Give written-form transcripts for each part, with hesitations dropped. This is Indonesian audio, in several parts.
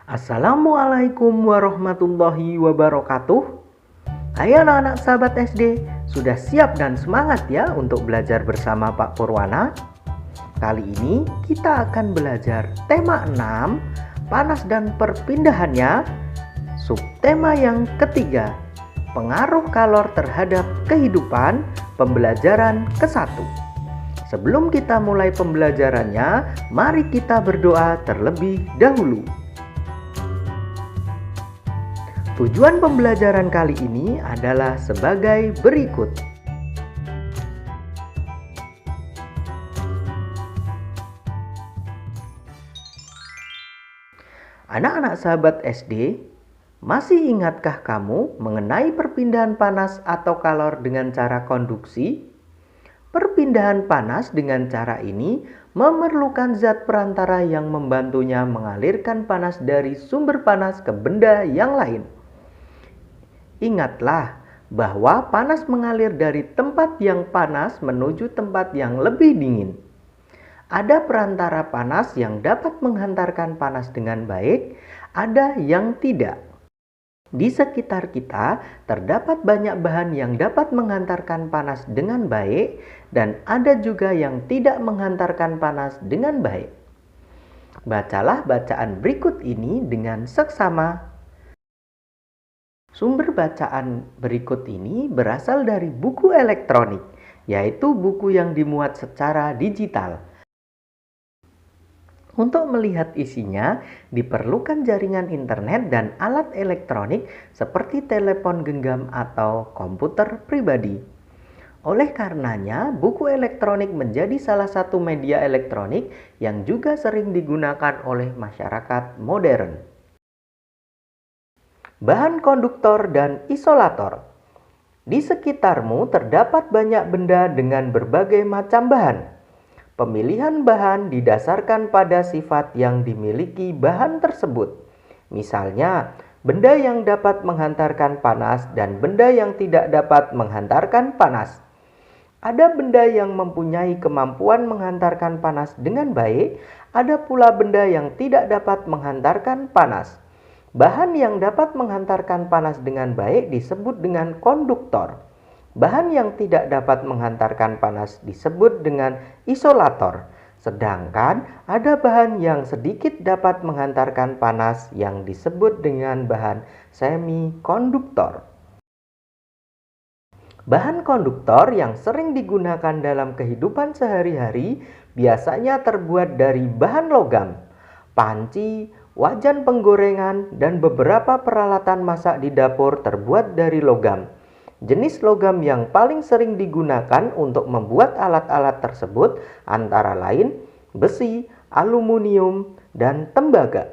Assalamualaikum warahmatullahi wabarakatuh. Hai anak-anak sahabat SD, sudah siap dan semangat ya untuk belajar bersama Pak Purwana? Kali ini kita akan belajar tema 6, panas dan perpindahannya. Subtema yang ketiga, pengaruh kalor terhadap kehidupan, pembelajaran ke-1. Sebelum kita mulai pembelajarannya, mari kita berdoa terlebih dahulu. Tujuan pembelajaran kali ini adalah sebagai berikut. Anak-anak sahabat SD, masih ingatkah kamu mengenai perpindahan panas atau kalor dengan cara konduksi? Perpindahan panas dengan cara ini memerlukan zat perantara yang membantunya mengalirkan panas dari sumber panas ke benda yang lain. Ingatlah bahwa panas mengalir dari tempat yang panas menuju tempat yang lebih dingin. Ada perantara panas yang dapat menghantarkan panas dengan baik, ada yang tidak. Di sekitar kita terdapat banyak bahan yang dapat menghantarkan panas dengan baik, dan ada juga yang tidak menghantarkan panas dengan baik. Bacalah bacaan berikut ini dengan seksama. Sumber bacaan berikut ini berasal dari buku elektronik, yaitu buku yang dimuat secara digital. Untuk melihat isinya, diperlukan jaringan internet dan alat elektronik seperti telepon genggam atau komputer pribadi. Oleh karenanya, buku elektronik menjadi salah satu media elektronik yang juga sering digunakan oleh masyarakat modern. Bahan konduktor dan isolator. Di sekitarmu terdapat banyak benda dengan berbagai macam bahan. Pemilihan bahan didasarkan pada sifat yang dimiliki bahan tersebut. Misalnya, benda yang dapat menghantarkan panas dan benda yang tidak dapat menghantarkan panas. Ada benda yang mempunyai kemampuan menghantarkan panas dengan baik, ada pula benda yang tidak dapat menghantarkan panas. Bahan yang dapat menghantarkan panas dengan baik disebut dengan konduktor. Bahan yang tidak dapat menghantarkan panas disebut dengan isolator. Sedangkan ada bahan yang sedikit dapat menghantarkan panas yang disebut dengan bahan semikonduktor. Bahan konduktor yang sering digunakan dalam kehidupan sehari-hari biasanya terbuat dari bahan logam, panci, wajan penggorengan, dan beberapa peralatan masak di dapur terbuat dari logam. Jenis logam yang paling sering digunakan untuk membuat alat-alat tersebut antara lain besi, aluminium, dan tembaga.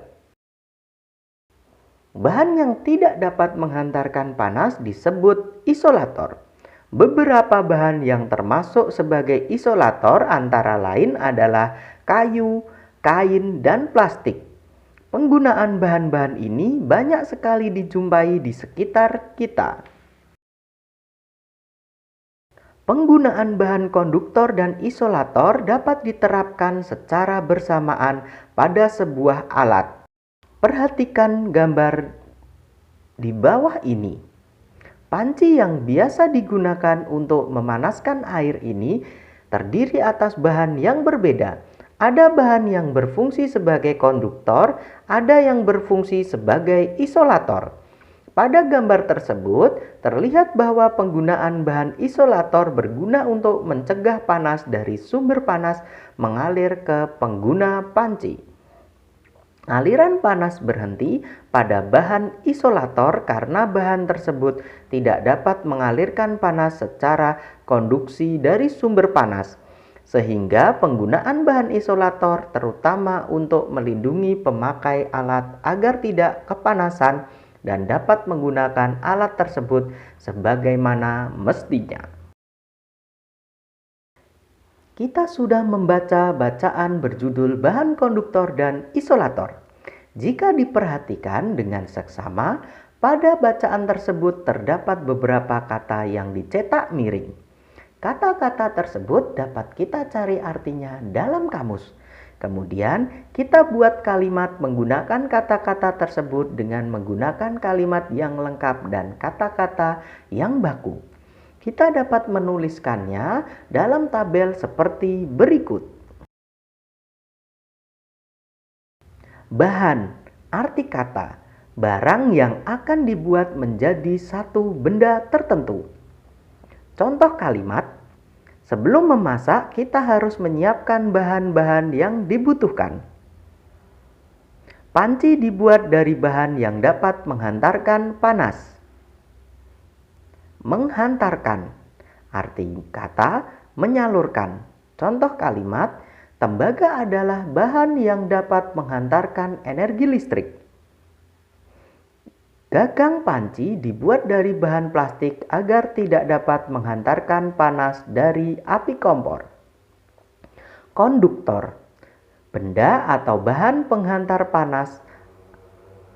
Bahan yang tidak dapat menghantarkan panas disebut isolator. Beberapa bahan yang termasuk sebagai isolator antara lain adalah kayu, kain, dan plastik. Penggunaan bahan-bahan ini banyak sekali dijumpai di sekitar kita. Penggunaan bahan konduktor dan isolator dapat diterapkan secara bersamaan pada sebuah alat. Perhatikan gambar di bawah ini. Panci yang biasa digunakan untuk memanaskan air ini terdiri atas bahan yang berbeda. Ada bahan yang berfungsi sebagai konduktor, ada yang berfungsi sebagai isolator. Pada gambar tersebut, terlihat bahwa penggunaan bahan isolator berguna untuk mencegah panas dari sumber panas mengalir ke pengguna panci. Aliran panas berhenti pada bahan isolator karena bahan tersebut tidak dapat mengalirkan panas secara konduksi dari sumber panas. Sehingga penggunaan bahan isolator terutama untuk melindungi pemakai alat agar tidak kepanasan dan dapat menggunakan alat tersebut sebagaimana mestinya. Kita sudah membaca bacaan berjudul bahan konduktor dan isolator. Jika diperhatikan dengan seksama, pada bacaan tersebut terdapat beberapa kata yang dicetak miring. Kata-kata tersebut dapat kita cari artinya dalam kamus. Kemudian kita buat kalimat menggunakan kata-kata tersebut dengan menggunakan kalimat yang lengkap dan kata-kata yang baku. Kita dapat menuliskannya dalam tabel seperti berikut. Bahan, arti kata, barang yang akan dibuat menjadi satu benda tertentu. Contoh kalimat, sebelum memasak kita harus menyiapkan bahan-bahan yang dibutuhkan. Panci dibuat dari bahan yang dapat menghantarkan panas. Menghantarkan, arti kata menyalurkan. Contoh kalimat, tembaga adalah bahan yang dapat menghantarkan energi listrik. Gagang panci dibuat dari bahan plastik agar tidak dapat menghantarkan panas dari api kompor. Konduktor, benda atau bahan penghantar panas,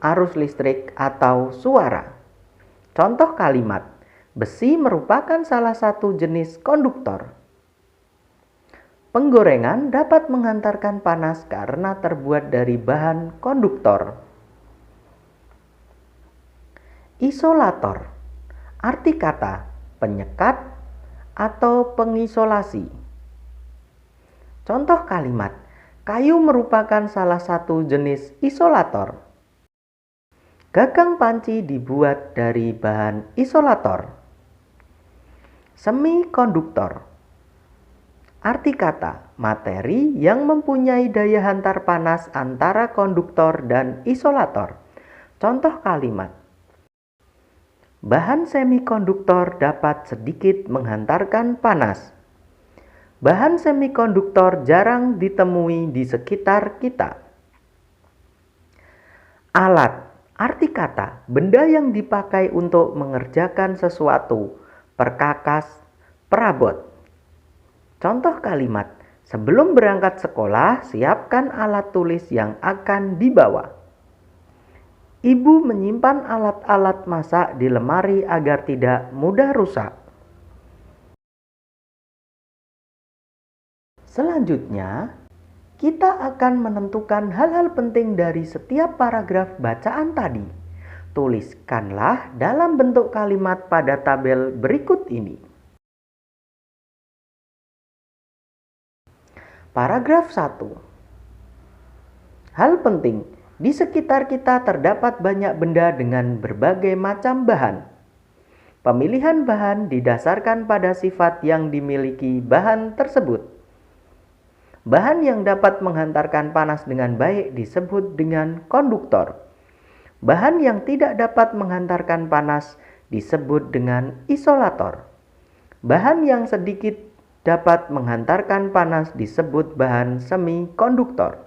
arus listrik atau suara. Contoh kalimat, besi merupakan salah satu jenis konduktor. Penggorengan dapat menghantarkan panas karena terbuat dari bahan konduktor. Isolator, arti kata penyekat atau pengisolasi. Contoh kalimat, kayu merupakan salah satu jenis isolator. Gagang panci dibuat dari bahan isolator. Semikonduktor, arti kata materi yang mempunyai daya hantar panas antara konduktor dan isolator. Contoh kalimat, bahan semikonduktor dapat sedikit menghantarkan panas. Bahan semikonduktor jarang ditemui di sekitar kita. Alat, arti kata benda yang dipakai untuk mengerjakan sesuatu, perkakas, perabot. Contoh kalimat, sebelum berangkat sekolah, siapkan alat tulis yang akan dibawa. Ibu menyimpan alat-alat masak di lemari agar tidak mudah rusak. Selanjutnya, kita akan menentukan hal-hal penting dari setiap paragraf bacaan tadi. Tuliskanlah dalam bentuk kalimat pada tabel berikut ini. Paragraf 1. Hal penting, di sekitar kita terdapat banyak benda dengan berbagai macam bahan. Pemilihan bahan didasarkan pada sifat yang dimiliki bahan tersebut. Bahan yang dapat menghantarkan panas dengan baik disebut dengan konduktor. Bahan yang tidak dapat menghantarkan panas disebut dengan isolator. Bahan yang sedikit dapat menghantarkan panas disebut bahan semikonduktor.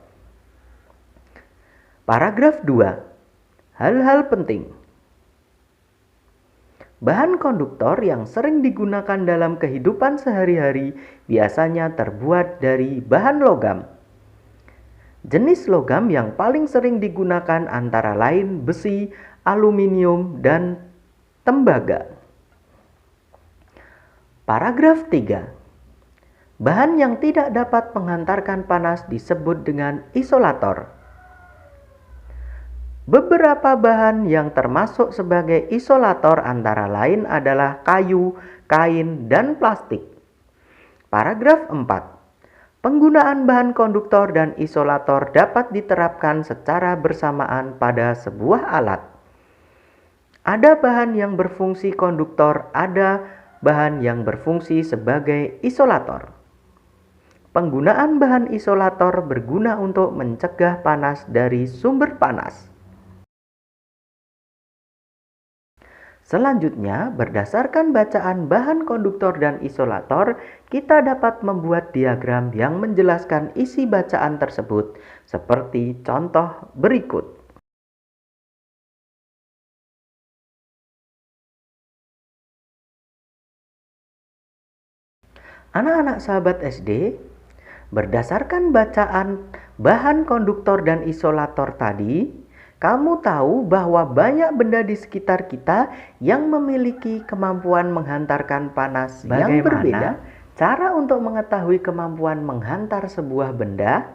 Paragraf 2. Hal-hal penting. Bahan konduktor yang sering digunakan dalam kehidupan sehari-hari biasanya terbuat dari bahan logam. Jenis logam yang paling sering digunakan antara lain besi, aluminium, dan tembaga. Paragraf 3. Bahan yang tidak dapat menghantarkan panas disebut dengan isolator. Beberapa bahan yang termasuk sebagai isolator antara lain adalah kayu, kain, dan plastik. Paragraf 4. Penggunaan bahan konduktor dan isolator dapat diterapkan secara bersamaan pada sebuah alat. Ada bahan yang berfungsi konduktor, ada bahan yang berfungsi sebagai isolator. Penggunaan bahan isolator berguna untuk mencegah panas dari sumber panas. Selanjutnya, berdasarkan bacaan bahan konduktor dan isolator, kita dapat membuat diagram yang menjelaskan isi bacaan tersebut, seperti contoh berikut. Anak-anak sahabat SD, berdasarkan bacaan bahan konduktor dan isolator tadi, kamu tahu bahwa banyak benda di sekitar kita yang memiliki kemampuan menghantarkan panas yang berbeda. Cara untuk mengetahui kemampuan menghantar sebuah benda?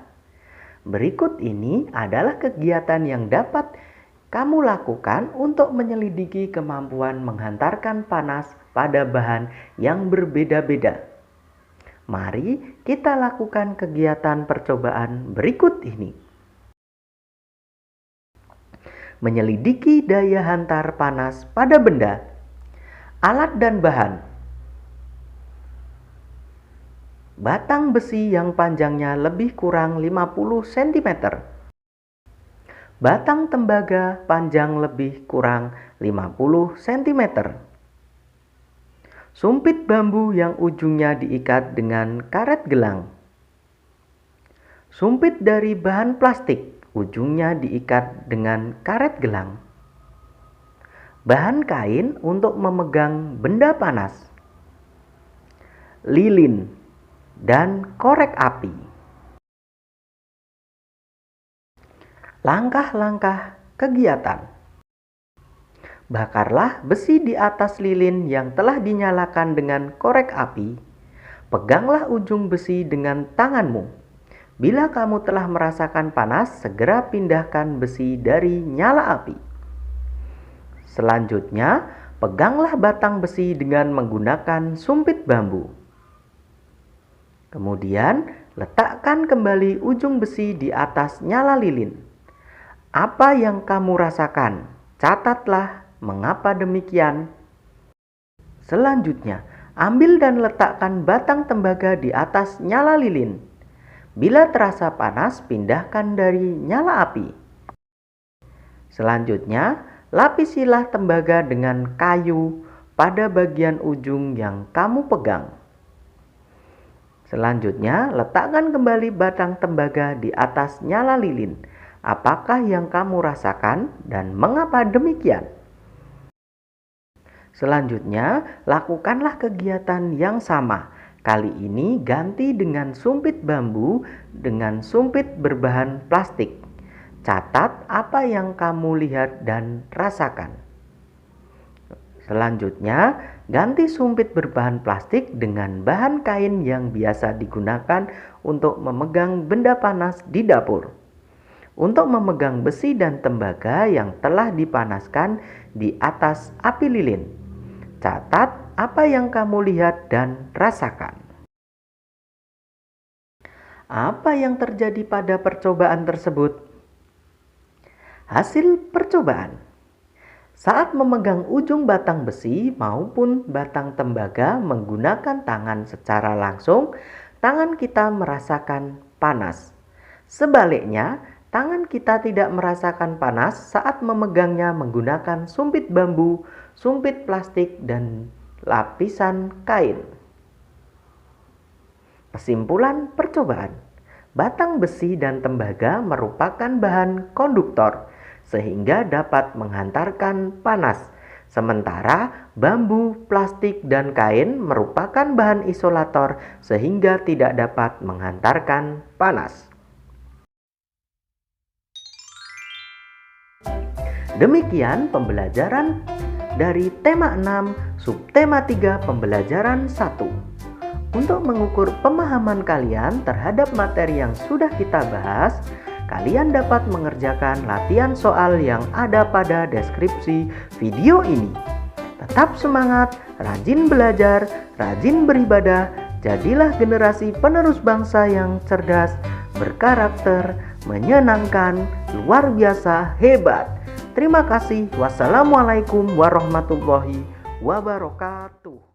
Berikut ini adalah kegiatan yang dapat kamu lakukan untuk menyelidiki kemampuan menghantarkan panas pada bahan yang berbeda-beda. Mari kita lakukan kegiatan percobaan berikut ini. Menyelidiki daya hantar panas pada benda, alat dan bahan. Batang besi yang panjangnya lebih kurang 50 cm. Batang tembaga panjang lebih kurang 50 cm. Sumpit bambu yang ujungnya diikat dengan karet gelang. Sumpit dari bahan plastik, ujungnya diikat dengan karet gelang. Bahan kain untuk memegang benda panas. Lilin dan korek api. Langkah-langkah kegiatan. Bakarlah besi di atas lilin yang telah dinyalakan dengan korek api. Peganglah ujung besi dengan tanganmu. Bila kamu telah merasakan panas, segera pindahkan besi dari nyala api. Selanjutnya, peganglah batang besi dengan menggunakan sumpit bambu. Kemudian, letakkan kembali ujung besi di atas nyala lilin. Apa yang kamu rasakan? Catatlah mengapa demikian. Selanjutnya, ambil dan letakkan batang tembaga di atas nyala lilin. Bila terasa panas, pindahkan dari nyala api. Selanjutnya, lapisilah tembaga dengan kayu pada bagian ujung yang kamu pegang. Selanjutnya, letakkan kembali batang tembaga di atas nyala lilin. Apakah yang kamu rasakan dan mengapa demikian? Selanjutnya, lakukanlah kegiatan yang sama. Kali ini ganti dengan sumpit bambu dengan sumpit berbahan plastik. Catat apa yang kamu lihat dan rasakan. Selanjutnya, ganti sumpit berbahan plastik dengan bahan kain yang biasa digunakan untuk memegang benda panas di dapur. Untuk memegang besi dan tembaga yang telah dipanaskan di atas api lilin. Catat apa yang kamu lihat dan rasakan. Apa yang terjadi pada percobaan tersebut? Hasil percobaan. Saat memegang ujung batang besi maupun batang tembaga menggunakan tangan secara langsung, tangan kita merasakan panas. Sebaliknya, tangan kita tidak merasakan panas saat memegangnya menggunakan sumpit bambu, sumpit plastik, dan lapisan kain. Kesimpulan percobaan. Batang besi dan tembaga merupakan bahan konduktor sehingga dapat menghantarkan panas. Sementara bambu, plastik, dan kain merupakan bahan isolator sehingga tidak dapat menghantarkan panas. Demikian pembelajaran dari tema 6, subtema 3, pembelajaran 1. Untuk mengukur pemahaman kalian terhadap materi yang sudah kita bahas, kalian dapat mengerjakan latihan soal yang ada pada deskripsi video ini. Tetap semangat, rajin belajar, rajin beribadah, jadilah generasi penerus bangsa yang cerdas, berkarakter, menyenangkan, luar biasa, hebat. Terima kasih. Wassalamualaikum warahmatullahi wabarakatuh.